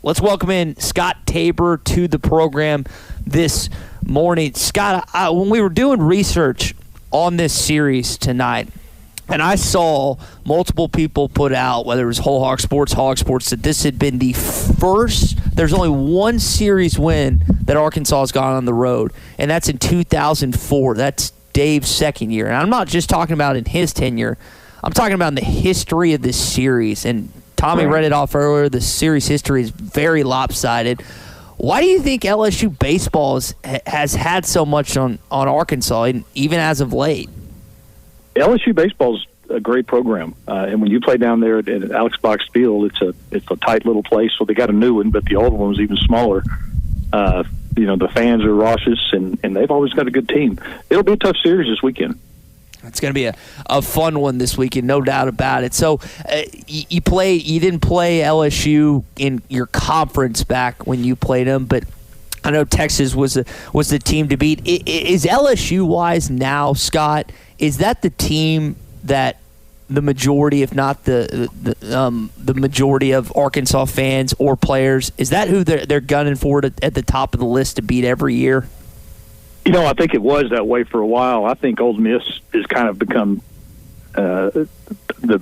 Let's welcome in Scott Tabor to the program this morning. Scott, when we were doing research on this series tonight, and I saw multiple people put out, whether it was Hog Sports, that this had been the first, there's only one series win that Arkansas has gone on the road, and that's in 2004. That's Dave's second year. And I'm not just talking about in his tenure. I'm talking about in the history of this series. And Tommy read it off earlier. The series history is very lopsided. Why do you think LSU baseball has had so much on Arkansas, even as of late? LSU baseball's a great program, and when you play down there at Alex Box Field, it's a tight little place. So they got a new one, but the old one was even smaller. The fans are raucous, and they've always got a good team. It'll be a tough series this weekend. It's going to be a fun one this weekend, no doubt about it. So you didn't play LSU in your conference back when you played them, but I know Texas was the team to beat. Is LSU wise now, Scott? Is that the team that the majority, if not the majority of Arkansas fans or players, is that who they're gunning for at the top of the list to beat every year? I think it was that way for a while. I think Ole Miss has kind of become the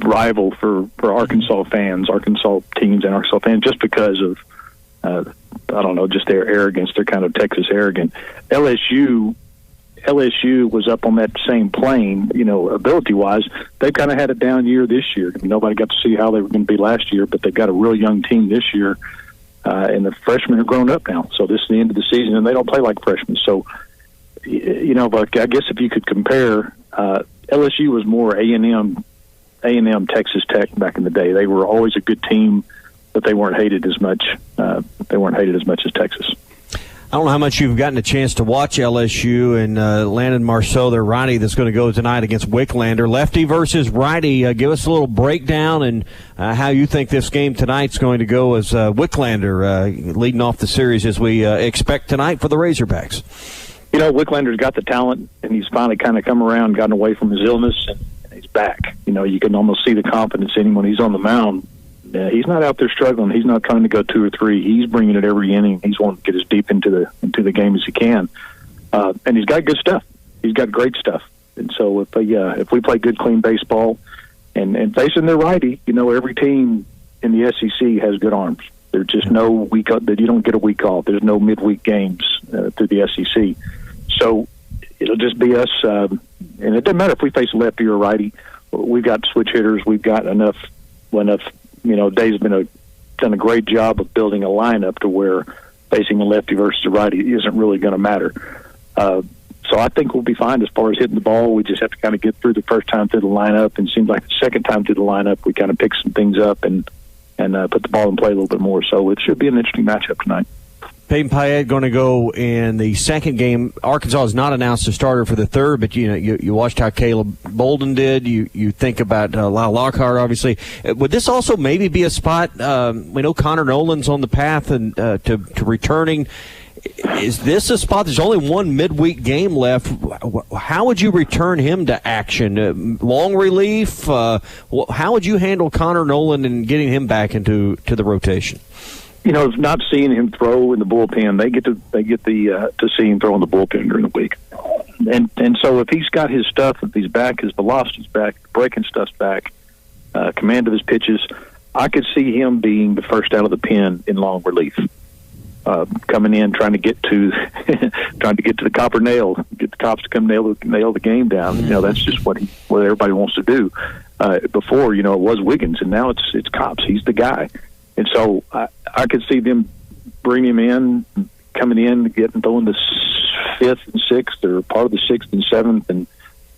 rival for Arkansas fans, Arkansas teams and Arkansas fans, just because of, just their arrogance. They're kind of Texas arrogant. LSU was up on that same plane, ability-wise. They've kind of had a down year this year. Nobody got to see how they were going to be last year, but they've got a real young team this year, and the freshmen are grown up now. So this is the end of the season, and they don't play like freshmen. So, but I guess if you could compare, LSU was more A&M, Texas Tech back in the day. They were always a good team, but they weren't hated as much. They weren't hated as much as Texas. I don't know how much you've gotten a chance to watch LSU and Landon Marceau, their righty, that's going to go tonight against Wicklander. Lefty versus righty. Give us a little breakdown and how you think this game tonight's going to go as Wicklander leading off the series as we expect tonight for the Razorbacks. Wicklander's got the talent, and he's finally kind of come around, gotten away from his illness, and he's back. You can almost see the confidence in him when he's on the mound. He's not out there struggling. He's not trying to go 2 or 3. He's bringing it every inning. He's wanting to get as deep into the game as he can, and he's got good stuff. He's got great stuff. And so if we play good, clean baseball, and facing their righty, every team in the SEC has good arms. There's just no week that you don't get a week off. There's no midweek games through the SEC. So it'll just be us, and it doesn't matter if we face a lefty or a righty. We've got switch hitters. We've got enough. Dave's done a great job of building a lineup to where facing a lefty versus a righty isn't really going to matter. So I think we'll be fine as far as hitting the ball. We just have to kind of get through the first time through the lineup, and it seems like the second time through the lineup we kind of pick some things up and put the ball in play a little bit more. So it should be an interesting matchup tonight. Peyton Payette going to go in the second game. Arkansas has not announced a starter for the third, but you watched how Caleb Bolden did. You think about Lyle Lockhart, obviously. Would this also maybe be a spot? We know Connor Nolan's on the path and to returning. Is this a spot? There's only one midweek game left. How would you return him to action? Long relief? How would you handle Connor Nolan and getting him back into the rotation? Not seeing him throw in the bullpen, they get to see him throw in the bullpen during the week, and so if he's got his stuff, if he's back, his velocity's back, breaking stuff's back, command of his pitches, I could see him being the first out of the pen in long relief, coming in trying to get to the copper nail, get the cops to come nail the game down. That's just what everybody wants to do. Before it was Wiggins, and now it's Cops. He's the guy. And so I could see them bring him in, coming in, throwing the 5th and 6th or part of the 6th and 7th, and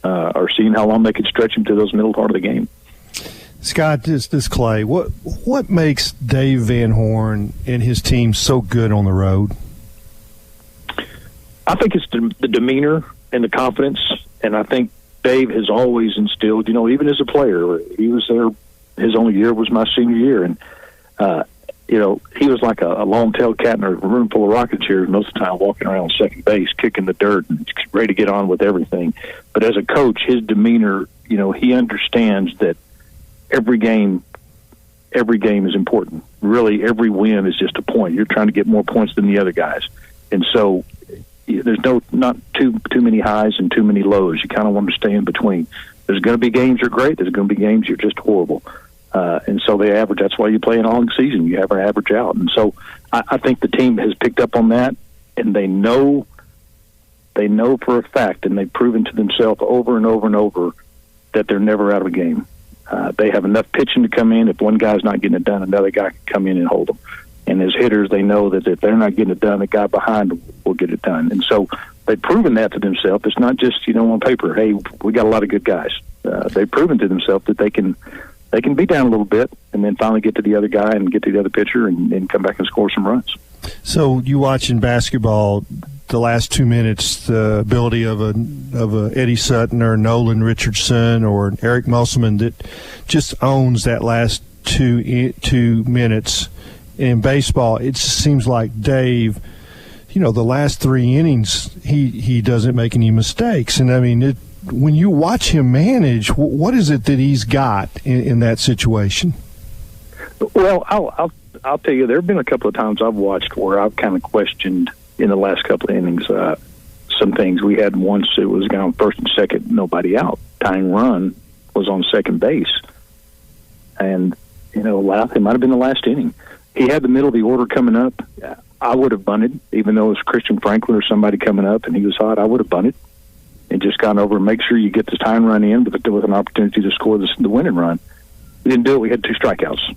or seeing how long they could stretch him to those middle part of the game. Scott, this Clay, what makes Dave Van Horn and his team so good on the road? I think it's the demeanor and the confidence, and I think Dave has always instilled, even as a player, he was there, his only year was my senior year, and he was like a long-tailed cat in a room full of rocking chairs most of the time, walking around second base, kicking the dirt, and ready to get on with everything. But as a coach, his demeanor, he understands that every game every game is important. Really, every win is just a point. You're trying to get more points than the other guys. And so there's not too many highs and too many lows. You kind of want to stay in between. There's going to be games you're great. There's going to be games you're just horrible. And so they average. That's why you play an all season. You have an average out. And so I think the team has picked up on that, and they know for a fact, and they've proven to themselves over and over and over that they're never out of a game. They have enough pitching to come in. If one guy's not getting it done, another guy can come in and hold them. And as hitters, they know that if they're not getting it done, the guy behind them will get it done. And so they've proven that to themselves. It's not just, on paper, hey, we got a lot of good guys. They've proven to themselves that they can be down a little bit and then finally get to the other guy and get to the other pitcher and come back and score some runs. So you watching basketball, the last 2 minutes, the ability of a Eddie Sutton or Nolan Richardson or Eric Musselman that just owns that last 2 minutes. In baseball, it seems like Dave, the last 3 innings, he doesn't make any mistakes. And, I mean, when you watch him manage, what is it that he's got in that situation? Well, I'll tell you, there have been a couple of times I've watched where I've kind of questioned in the last couple of innings some things. We had once it was down first and second, nobody out. Tying run was on second base. And, it might have been the last inning. He had the middle of the order coming up. I would have bunted, even though it was Christian Franklin or somebody coming up and he was hot. I would have bunted and just gone over and make sure you get the tying run in, but with an opportunity to score the winning run. We didn't do it. We had 2 strikeouts.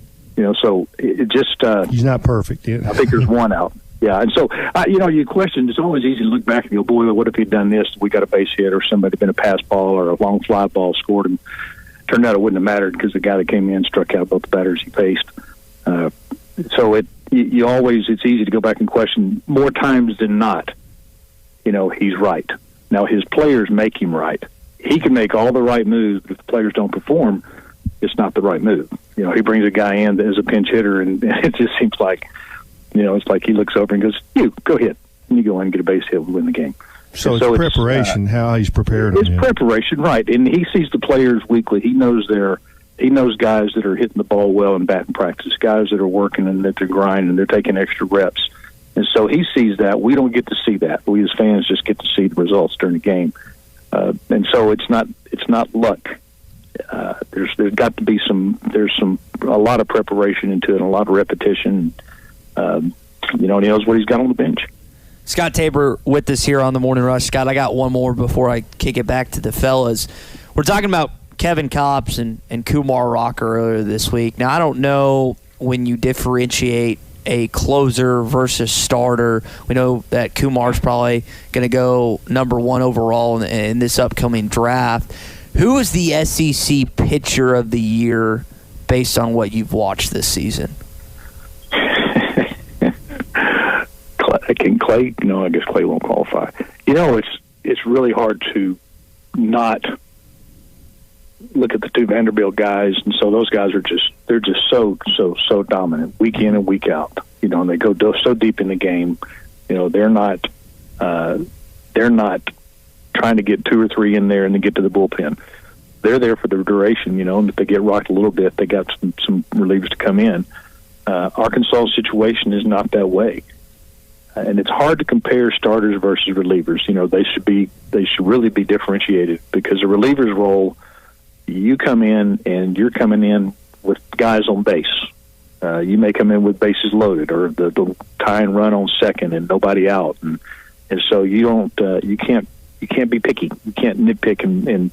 So it just he's not perfect. Yeah. I think there's one out. Yeah, and so you question. It's always easy to look back and go, boy, what if he'd done this? We got a base hit, or somebody been a pass ball or a long fly ball scored, and turned out it wouldn't have mattered because the guy that came in struck out both the batters he faced. So it's easy to go back and question. More times than not, he's right. Now his players make him right. He can make all the right moves, but if the players don't perform, it's not the right move. He brings a guy in that is a pinch hitter, and it just seems like, it's like he looks over and goes, "You go hit," and you go in and get a base hit, we win the game. So it's preparation, how he's prepared. It's preparation, right? And he sees the players weekly. He knows guys that are hitting the ball well in batting practice, guys that are working and that they're grinding and they're taking extra reps. And so he sees that. We don't get to see that. We as fans just get to see the results during the game. And so it's not luck. There's got to be a lot of preparation into it, and a lot of repetition. He knows what he's got on the bench. Scott Tabor with us here on the Morning Rush. Scott, I got one more before I kick it back to the fellas. We're talking about Kevin Kopps and Kumar Rocker earlier this week. Now, I don't know when you differentiate a closer versus starter. We know that Kumar's probably going to go number 1 overall in this upcoming draft. Who is the SEC pitcher of the year based on what you've watched this season? Can Clay? No, I guess Clay won't qualify. It's really hard to not look at the 2 Vanderbilt guys, and so those guys are just so dominant week in and week out. And they go so deep in the game. They're not trying to get 2 or 3 in there and then get to the bullpen. They're there for the duration. And if they get rocked a little bit, they got some relievers to come in. Arkansas' situation is not that way. And it's hard to compare starters versus relievers. They should really be differentiated, because the reliever's role, you come in and you're coming in with guys on base. You may come in with bases loaded, or the tie and run on second and nobody out, and so you can't be picky. You can't nitpick and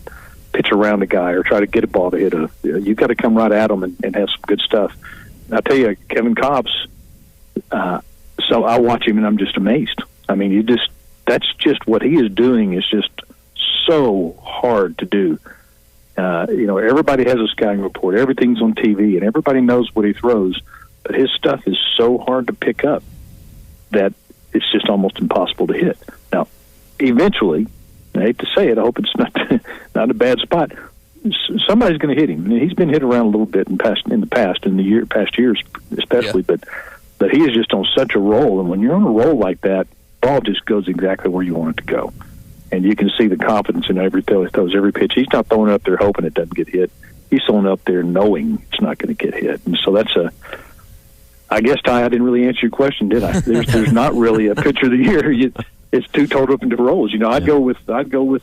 pitch around a guy or try to get a ball to hit you got to come right at them and have some good stuff. And I'll tell you, Kevin Kopps. So I watch him and I'm just amazed. I mean, that's just what he is doing is just so hard to do. Everybody has a scouting report. Everything's on TV, and everybody knows what he throws. But his stuff is so hard to pick up that it's just almost impossible to hit. Now, eventually, I hate to say it, I hope it's not a bad spot. Somebody's going to hit him. I mean, he's been hit around a little bit in the past years especially, yeah. But he is just on such a roll, and when you're on a roll like that, ball just goes exactly where you want it to go. And you can see the confidence in every throw. He throws every pitch. He's not throwing it up there hoping it doesn't get hit. he's throwing up there knowing it's not going to get hit. And so that's I guess, Ty, I didn't really answer your question, did I? There's not really a pitcher of the year. It's two total different roles. I'd go with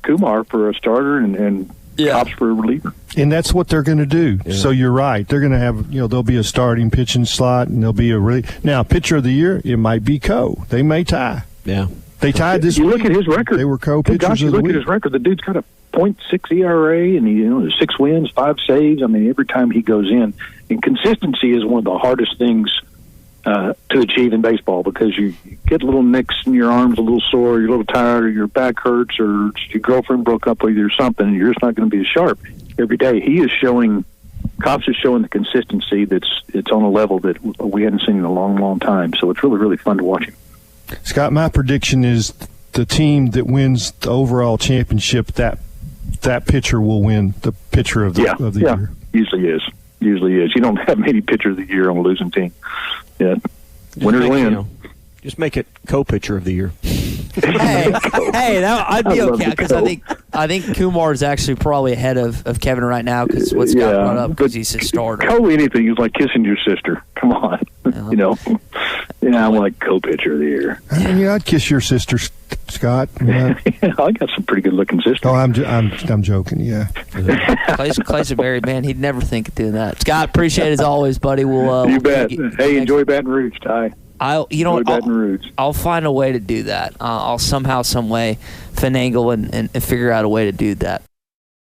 Kumar for a starter and Cops for a reliever. And that's what they're going to do. Yeah. So you're right. They're going to have, there'll be a starting pitching slot, and there'll be now, pitcher of the year, it might be Coe. They may tie. Yeah. They tied this week. You look at his record. They were co-pitchers of the week. Look at his record. The dude's got a .6 ERA, and 6 wins, 5 saves. I mean, every time he goes in. And consistency is one of the hardest things to achieve in baseball, because you get little nicks in your arms, a little sore, you're a little tired, or your back hurts, or your girlfriend broke up with you or something, and you're just not going to be as sharp every day. Cops is showing the consistency it's on a level that we hadn't seen in a long, long time. So it's really, really fun to watch him. Scott, my prediction is the team that wins the overall championship, that pitcher will win the pitcher of the year. Usually is. You don't have many pitchers of the year on a losing team. Yeah, winners win. Just make it co-pitcher of the year. I'd be okay, because I think Kumar is actually probably ahead of Kevin right now, because what Scott brought up, because he's his starter. Anything is like kissing your sister. Come on, I'm like co-pitcher of the year. I'd kiss your sister, Scott. I got some pretty good looking sisters. Oh, I'm joking. Yeah. Clay's a married man. He'd never think of doing that. Scott, appreciate it as always, buddy. You bet. Enjoy Baton Rouge, Ty. I'll find a way to do that. I'll somehow, some way, finagle and figure out a way to do that.